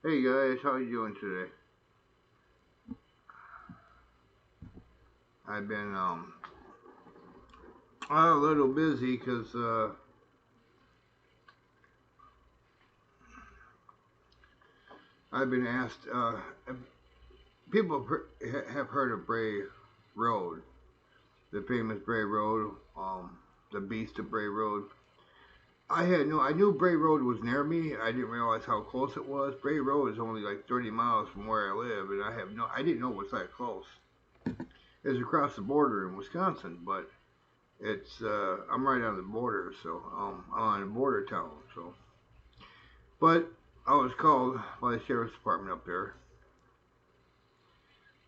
Hey guys, how you doing today? I've been a little busy because I've been asked. People have heard of Bray Road, the famous Bray Road, the Beast of Bray Road. I knew Bray Road was near me. I didn't realize how close it was. Bray Road is only like 30 miles from where I live, and I didn't know it was that close. It's across the border in Wisconsin, but I'm right on the border, so I'm on a border town, so. But I was called by the sheriff's department up there,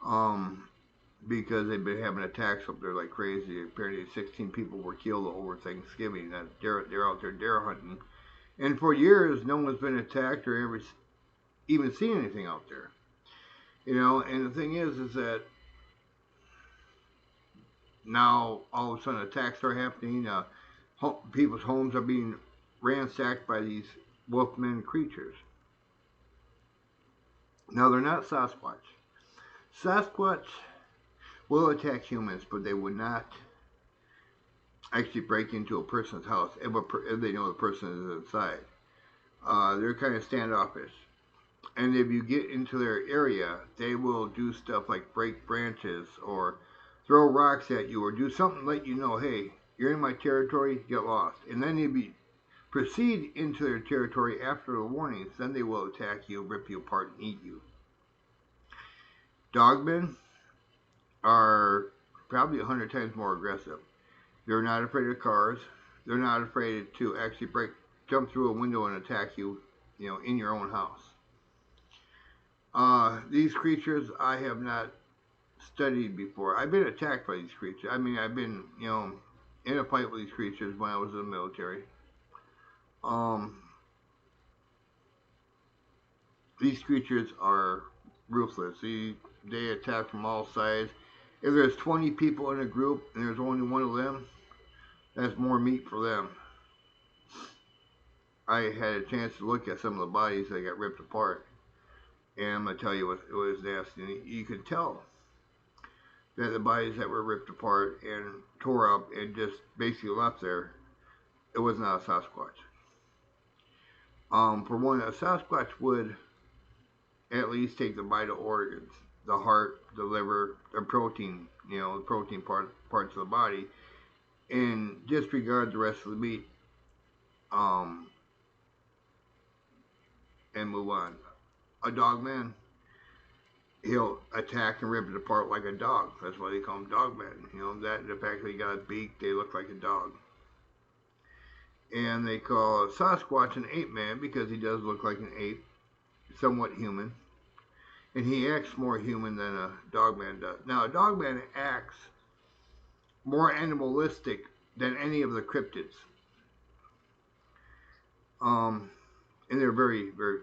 um, because they've been having attacks up there like crazy. Apparently, 16 people were killed over Thanksgiving. That they're out there deer hunting, and for years, no one's been attacked or ever even seen anything out there. And the thing is that now all of a sudden attacks are happening. People's homes are being ransacked by these wolfmen creatures. Now they're not Sasquatch. Sasquatch will attack humans, but they would not actually break into a person's house if they know the person is inside. They're kind of standoffish. And if you get into their area, they will do stuff like break branches or throw rocks at you or do something to let you know, hey, you're in my territory, get lost. And then if you proceed into their territory after the warnings, then they will attack you, rip you apart, and eat you. Dogmen are probably 100 times more aggressive. They're not afraid of cars. They're not afraid to actually jump through a window and attack you, in your own house. These creatures I have not studied before. I've been attacked by these creatures. I mean, I've been, in a fight with these creatures when I was in the military. Um, these creatures are ruthless. They attack from all sides. If there's 20 people in a group and there's only one of them, that's more meat for them. I had a chance to look at some of the bodies that got ripped apart, and I'm gonna tell you what it was nasty. You could tell that the bodies that were ripped apart and tore up and just basically left there, it was not a Sasquatch. For one, a Sasquatch would at least take the vital organs, the heart, the liver, the protein, the protein parts of the body, and disregard the rest of the meat, um, and move on. A dog man, he'll attack and rip it apart like a dog. That's why they call him dog man. That the fact that he got a beak, they look like a dog. And they call Sasquatch an ape man because he does look like an ape, somewhat human. And he acts more human than a dog man does. Now, a dog man acts more animalistic than any of the cryptids. And they're very, very.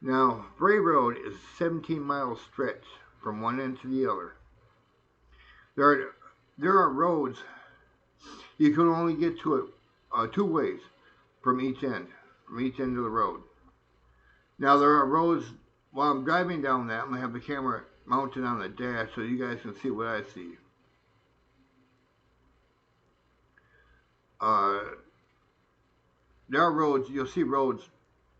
Now, Bray Road is a 17-mile stretch from one end to the other. There are, there are roads you can only get to it two ways from each end of the road. Now, there are roads, while I'm driving down that, I'm going to have the camera mounted on the dash so you guys can see what I see. Uh, there are roads, you'll see roads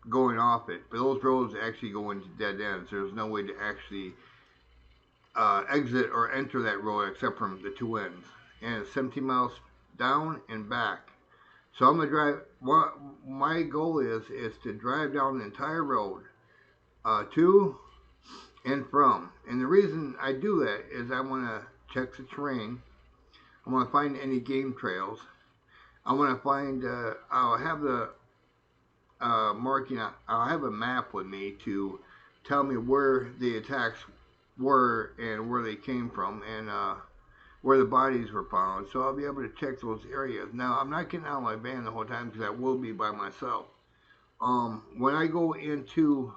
going off it, but those roads actually go into dead ends. There's no way to actually exit or enter that road except from the two ends. And it's 17 miles down and back. So I'm gonna drive. What my goal is to drive down the entire road, to and from. And the reason I do that is I want to check the terrain. I want to find any game trails. I want to find. I'll have the marking. I'll have a map with me to tell me where the attacks were and where they came from and where the bodies were found. So I'll be able to check those areas. Now I'm not getting out of my van the whole time because I will be by myself. When I go into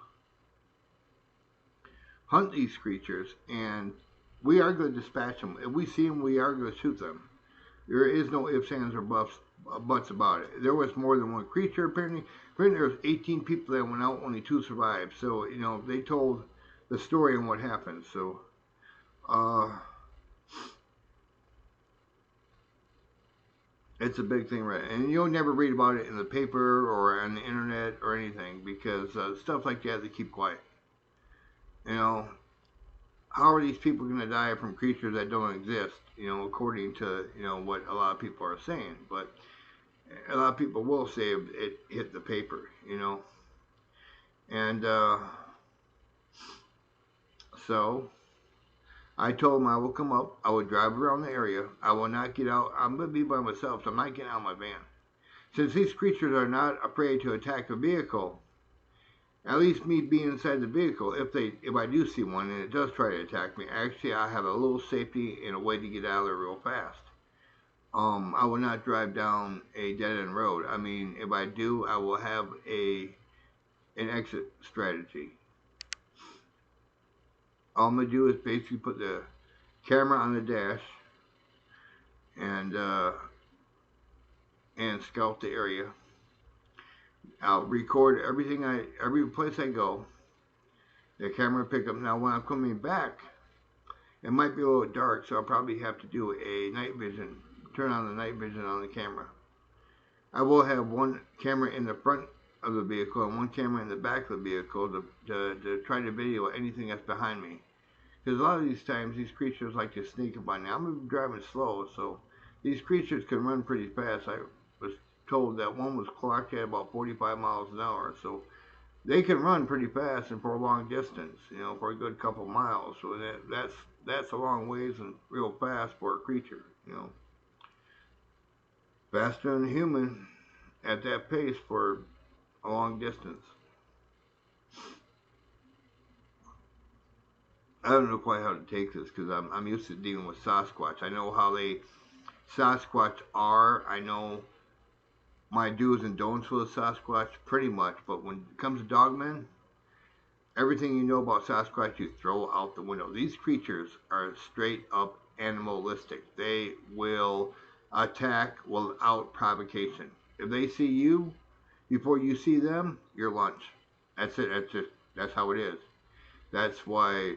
hunt these creatures, and we are going to dispatch them. If we see them, we are going to shoot them. There is no ifs, ands, or butts about it. There was more than one creature apparently. Apparently there was 18 people that went out, only 2 survived. So they told the story and what happened. So uh, it's a big thing, right? And you'll never read about it in the paper or on the internet or anything because stuff like that they keep quiet. You know, how are these people going to die from creatures that don't exist? According to what a lot of people are saying, but a lot of people will say it hit the paper. And so I told him I will come up. I will drive around the area. I will not get out. I'm going to be by myself, so I'm not getting out of my van. Since these creatures are not afraid to attack a vehicle, at least me being inside the vehicle, if I do see one and it does try to attack me, actually I have a little safety and a way to get out of there real fast. I will not drive down a dead end road. I mean, if I do, I will have an exit strategy. All I'm gonna do is basically put the camera on the dash and scout the area. I'll record every place I go. The camera pick up. Now when I'm coming back, it might be a little dark, so I'll probably have to do a night vision. Turn on the night vision on the camera. I will have one camera in the front of the vehicle and one camera in the back of the vehicle to try to video anything that's behind me. Because a lot of these times, these creatures like to sneak up on me. I'm driving slow, so these creatures can run pretty fast. I was told that one was clocked at about 45 miles an hour, so they can run pretty fast and for a long distance, for a good couple miles. So that's a long ways and real fast for a creature, faster than a human at that pace for a long distance. I don't know quite how to take this because I'm used to dealing with Sasquatch. I know how they Sasquatch are. I know my do's and don'ts with Sasquatch pretty much, but when it comes to dogmen, everything you know about Sasquatch you throw out the window. These creatures are straight up animalistic. They will attack without provocation. If they see you before you see them, you're lunch. That's it. That's how it is. That's why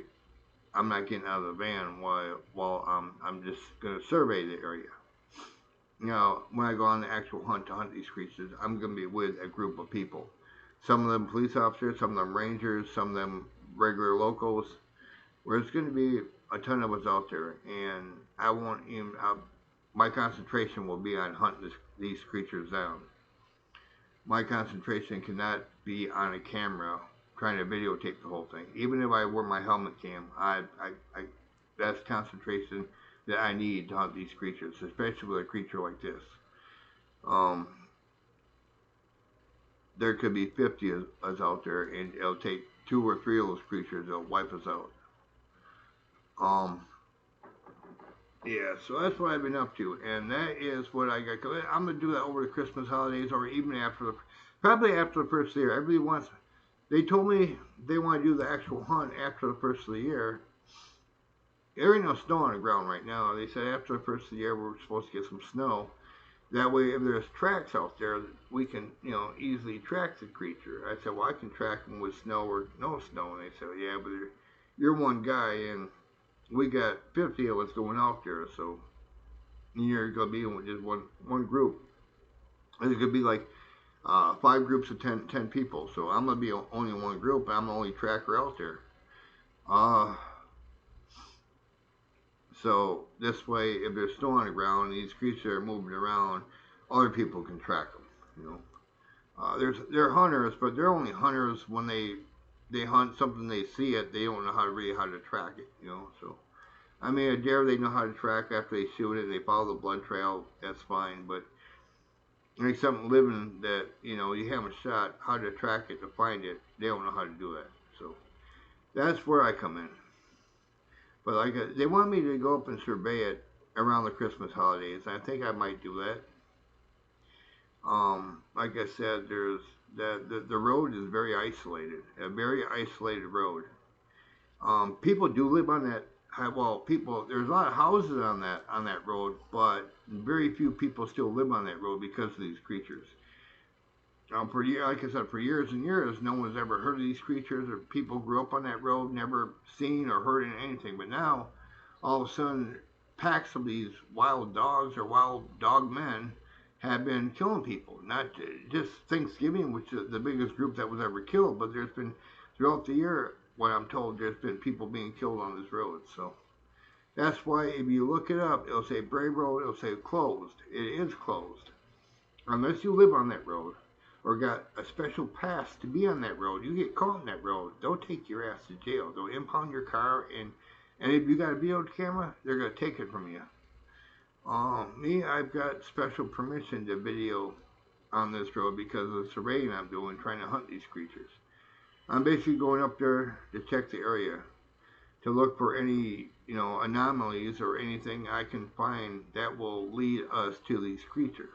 I'm not getting out of the van while I'm just gonna survey the area. When I go on the actual hunt to hunt these creatures, I'm gonna be with a group of people. Some of them police officers, some of them rangers, some of them regular locals. Where it's gonna be a ton of us out there, and I won't even. My concentration will be on hunting these creatures down. My concentration cannot be on a camera trying to videotape the whole thing. Even if I wear my helmet cam, that's concentration that I need to hunt these creatures, especially with a creature like this. Um, there could be 50 of us out there, and it'll take 2 or 3 of those creatures that'll wipe us out. Um, yeah, so that's what I've been up to, and that is what I got. I'm gonna do that over the Christmas holidays, or even probably after the first of the year. Everybody wants. They told me they want to do the actual hunt after the first of the year. There ain't no snow on the ground right now. They said after the first of the year we're supposed to get some snow. That way, if there's tracks out there, we can, easily track the creature. I said, well, I can track them with snow or no snow. And they said, yeah, but you're one guy, and we got 50 of us going out there, so you're gonna be in with just one group. And it could be like 5 groups of 10 people. So I'm gonna be only one group. I'm the only tracker out there. Uh, so this way, if there's snow on the ground, and these creatures are moving around, other people can track them. They're hunters, but they're only hunters when they hunt something, they see it, they don't know how to track it. So I mean, a deer they know how to track after they shoot it, they follow the blood trail, that's fine. But like something living that you haven't shot, how to track it to find it, they don't know how to do that. So that's where I come in. But they want me to go up and survey it around the Christmas holidays. I think I might do that. Like I said, there's the road is very isolated, a very isolated road. People do live on that well, people, there's a lot of houses on that road, but very few people still live on that road because of these creatures. Like I said, for years and years, no one's ever heard of these creatures, or people grew up on that road, never seen or heard anything. But now, all of a sudden, packs of these wild dogs or wild dog men have been killing people. Not just Thanksgiving, which is the biggest group that was ever killed, but there's been throughout the year, what I'm told, there's been people being killed on this road. So that's why if you look it up, it'll say Bray Road, it'll say closed. It is closed unless you live on that road or got a special pass to be on that road. You get caught on that road, they'll take your ass to jail. They'll impound your car, and if you got a video camera, they're gonna take it from you. Me, I've got special permission to video on this road because of the surveying I'm doing, trying to hunt these creatures. I'm basically going up there to check the area, to look for any, anomalies or anything I can find that will lead us to these creatures.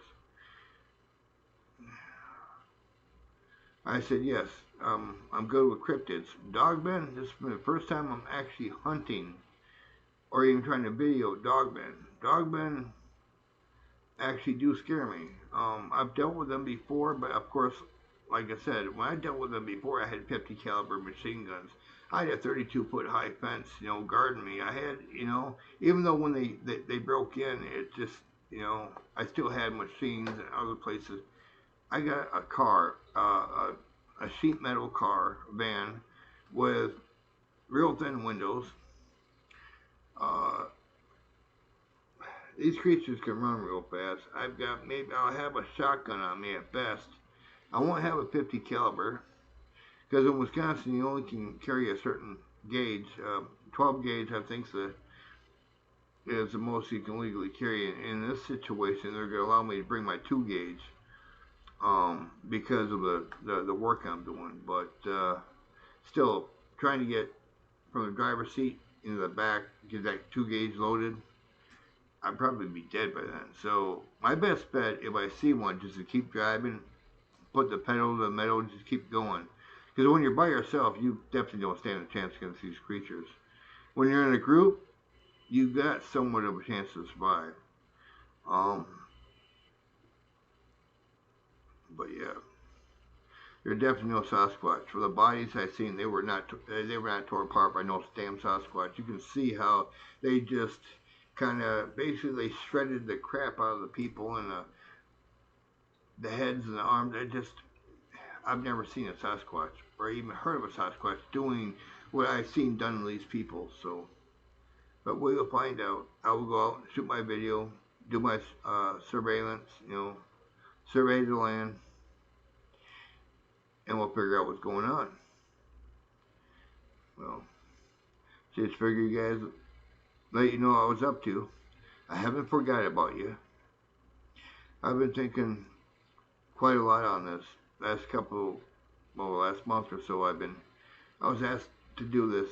I said, yes, I'm good with cryptids. Dogmen, this is the first time I'm actually hunting or even trying to video dogmen. Dogmen actually do scare me. I've dealt with them before, but of course, like I said, when I dealt with them before, I had 50 caliber machine guns. I had a 32-foot high fence, guarding me. I had, even though when they broke in, it just, I still had machines and other places. I got a car, a sheet metal car, van, with real thin windows. Uh, these creatures can run real fast. I'll have a shotgun on me at best. I won't have a 50 caliber because in Wisconsin you only can carry a certain gauge. 12 gauge, I think, is the most you can legally carry. In this situation, they're going to allow me to bring my 2 gauge. Because of the work I'm doing. But still, trying to get from the driver's seat into the back, get that 2 gauge loaded, I'd probably be dead by then. So my best bet, if I see one, just to keep driving, put the pedal to the metal, just keep going. Because when you're by yourself, you definitely don't stand a chance against these creatures. When you're in a group, you got somewhat of a chance to survive. But yeah. They're definitely no Sasquatch. For the bodies I've seen, they were not torn apart by no damn Sasquatch. You can see how they just kind of basically shredded the crap out of the people and the heads and the arms. I've never seen a Sasquatch or even heard of a Sasquatch doing what I've seen done to these people. So, but we'll find out. I will go out and shoot my video, do my surveillance, survey the land, and we'll figure out what's going on. Well, just figure you guys, let you know what I was up to. I haven't forgot about you. I've been thinking quite a lot on this last month or so. I was asked to do this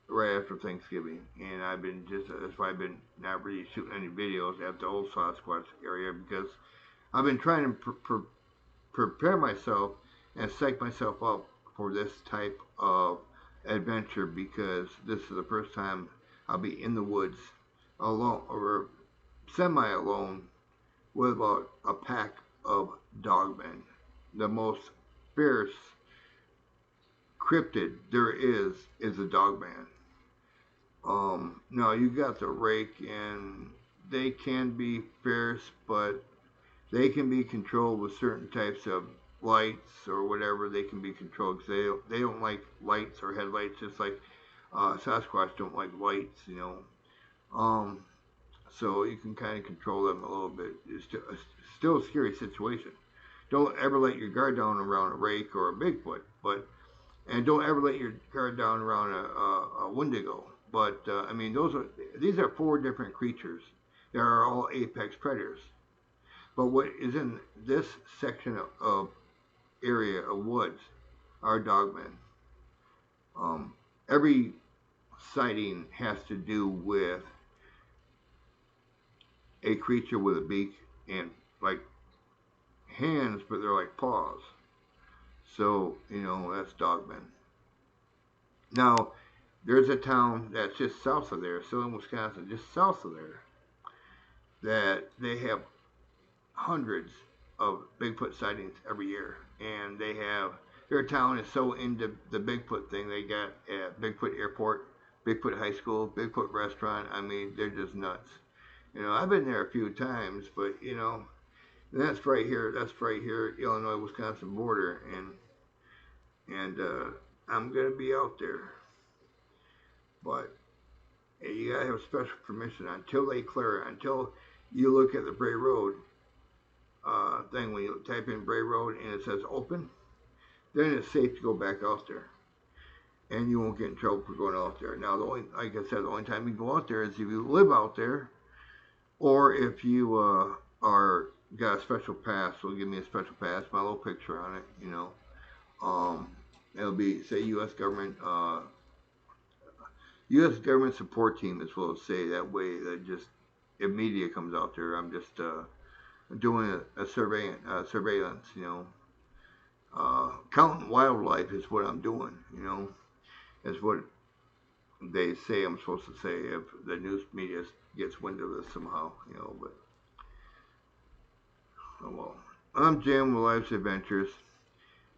right after Thanksgiving, and that's why I've been not really shooting any videos at the old Sasquatch area, because I've been trying to prepare myself and psych myself up for this type of adventure, because this is the first time I'll be in the woods alone or semi alone with about a pack of dogmen. The most fierce cryptid there is a dogman. Now you got the rake, and they can be fierce, but they can be controlled with certain types of lights or whatever. They can be controlled because they don't like lights or headlights, just like Sasquatch don't like lights, so you can kind of control them a little bit. It's still a scary situation. Don't ever let your guard down around a rake or a Bigfoot, and don't ever let your guard down around a Wendigo. But these are 4 different creatures. They are all apex predators. But what is in this section of area of woods are dogmen. Every sighting has to do with a creature with a beak and like hands, but they're like paws. So, that's dogmen. Now, There's a town that's just south of there, still in Wisconsin, just south of there, that they have hundreds of Bigfoot sightings every year, and they have their town is so into the Bigfoot thing. They got at Bigfoot Airport, Bigfoot High School, Bigfoot Restaurant. I mean, they're just nuts. I've been there a few times, but that's right here. That's right here, Illinois Wisconsin border, and I'm gonna be out there, but you gotta have special permission until they clear it. Until you look at the Bray Road thing when you type in Bray Road and it says open, then it's safe to go back out there, and you won't get in trouble for going out there. Now, like I said, the only time you go out there is if you live out there, or if you are got a special pass. So give me a special pass, my little picture on it. Um, it'll be say U.S. government support team is what it'll say. That way, that just if media comes out there, I'm just doing a surveillance. Counting wildlife is what I'm doing. Is what they say I'm supposed to say if the news media gets wind of this somehow. But oh well. I'm Jim with Life's Adventures.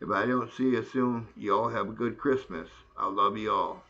If I don't see you soon, y'all have a good Christmas. I love you all.